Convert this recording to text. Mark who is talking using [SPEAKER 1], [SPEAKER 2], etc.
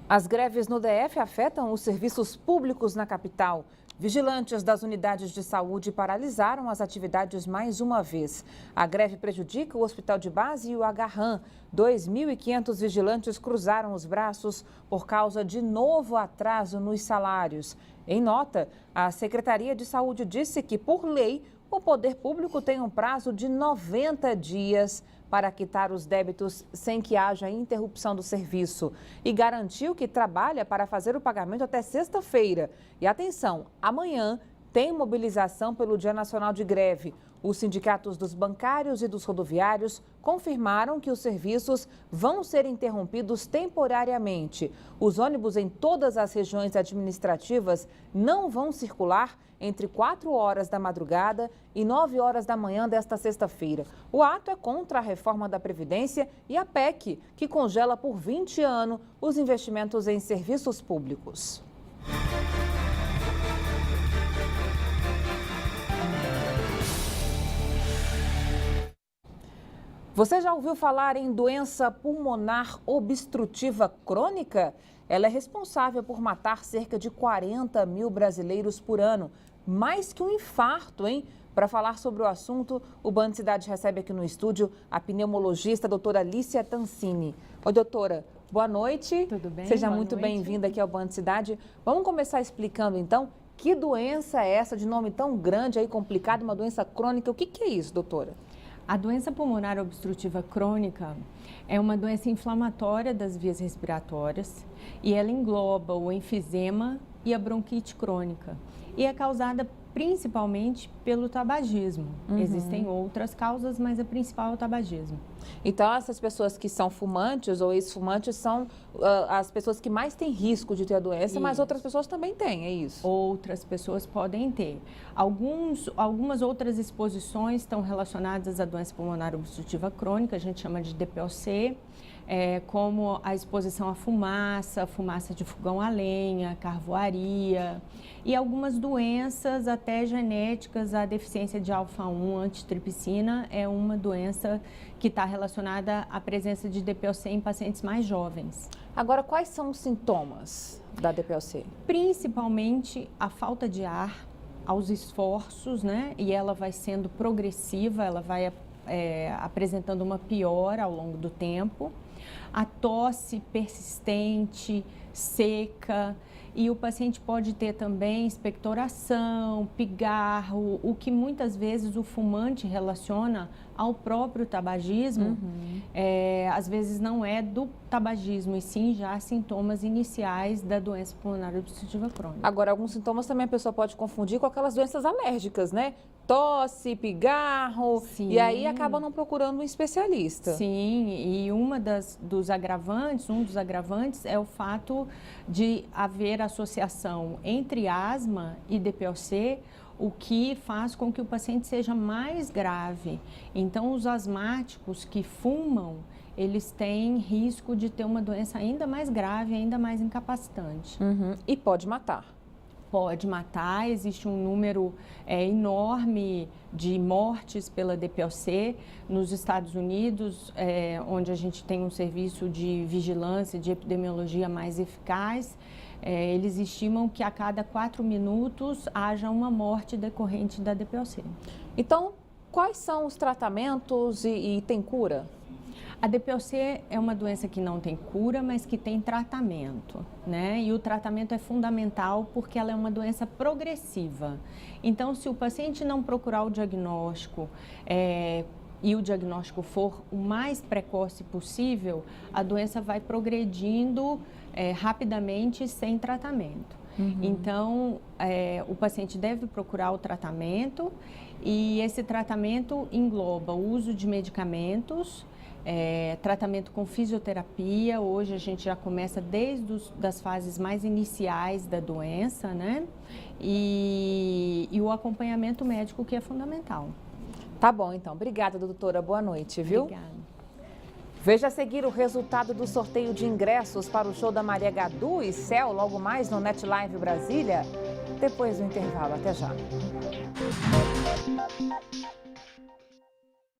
[SPEAKER 1] As greves no DF afetam os serviços públicos na capital. Vigilantes das unidades de saúde paralisaram as atividades mais uma vez. A greve prejudica o Hospital de Base e o Agarram. 2.500 vigilantes cruzaram os braços por causa de novo atraso nos salários. Em nota, a Secretaria de Saúde disse que, por lei, o poder público tem um prazo de 90 dias para quitar os débitos sem que haja interrupção do serviço e garantiu que trabalha para fazer o pagamento até sexta-feira. E atenção, amanhã tem mobilização pelo Dia Nacional de Greve. Os sindicatos dos bancários e dos rodoviários confirmaram que os serviços vão ser interrompidos temporariamente. Os ônibus em todas as regiões administrativas não vão circular entre 4 horas da madrugada e 9 horas da manhã desta sexta-feira. O ato é contra a reforma da Previdência e a PEC, que congela por 20 anos os investimentos em serviços públicos. Você já ouviu falar em doença pulmonar obstrutiva crônica? Ela é responsável por matar cerca de 40 mil brasileiros por ano. Mais que um infarto, hein? Para falar sobre o assunto, o Band Cidade recebe aqui no estúdio a pneumologista doutora Lícia Tancini. Oi, doutora, boa noite.
[SPEAKER 2] Tudo bem?
[SPEAKER 1] Seja muito bem-vinda aqui ao Band Cidade. Vamos começar explicando, então, que doença é essa de nome tão grande aí, complicado, uma doença crônica? O que é isso, doutora?
[SPEAKER 2] A doença pulmonar obstrutiva crônica é uma doença inflamatória das vias respiratórias e ela engloba o enfisema e a bronquite crônica e é causada principalmente pelo tabagismo. Existem outras causas, mas a principal é o tabagismo.
[SPEAKER 1] Então, essas pessoas que são fumantes ou ex-fumantes são as pessoas que mais têm risco de ter a doença, mas outras pessoas também têm, é isso?
[SPEAKER 2] Outras pessoas podem ter. Algumas outras exposições estão relacionadas à doença pulmonar obstrutiva crônica, a gente chama de DPOC, como a exposição à fumaça de fogão a lenha, carvoaria e algumas doenças até genéticas. A deficiência de alfa-1 antitripsina é uma doença que está relacionada à presença de DPOC em pacientes mais jovens.
[SPEAKER 1] Agora, quais são os sintomas da DPOC?
[SPEAKER 2] Principalmente a falta de ar aos esforços, né? E ela vai sendo progressiva, ela vai apresentando uma piora ao longo do tempo. A tosse persistente, seca, e o paciente pode ter também expectoração, pigarro, o que muitas vezes o fumante relaciona ao próprio tabagismo, às vezes não é do tabagismo, e sim já sintomas iniciais da doença pulmonar obstrutiva crônica.
[SPEAKER 1] Agora, alguns sintomas também a pessoa pode confundir com aquelas doenças alérgicas, né? Tosse, pigarro,
[SPEAKER 2] Sim.
[SPEAKER 1] E aí acaba não procurando um especialista.
[SPEAKER 2] Sim, e um dos agravantes é o fato de haver associação entre asma e DPOC, o que faz com que o paciente seja mais grave. Então, os asmáticos que fumam, eles têm risco de ter uma doença ainda mais grave, ainda mais incapacitante.
[SPEAKER 1] E pode matar.
[SPEAKER 2] Pode matar, existe um número enorme de mortes pela DPOC. Nos Estados Unidos, onde a gente tem um serviço de vigilância, de epidemiologia mais eficaz, eles estimam que a cada 4 minutos haja uma morte decorrente da DPOC.
[SPEAKER 1] Então, quais são os tratamentos e tem cura?
[SPEAKER 2] A DPOC é uma doença que não tem cura, mas que tem tratamento, né? E o tratamento é fundamental porque ela é uma doença progressiva. Então, se o paciente não procurar o diagnóstico e o diagnóstico for o mais precoce possível, a doença vai progredindo rapidamente sem tratamento. Então, o paciente deve procurar o tratamento e esse tratamento engloba o uso de medicamentos, tratamento com fisioterapia. Hoje a gente já começa desde das fases mais iniciais da doença, né? E o acompanhamento médico, que é fundamental.
[SPEAKER 1] Tá bom, então. Obrigada, doutora. Boa noite, viu?
[SPEAKER 2] Obrigada.
[SPEAKER 1] Veja a seguir o resultado do sorteio de ingressos para o show da Maria Gadu e Céu, logo mais no NetLive Brasília, depois do intervalo. Até já.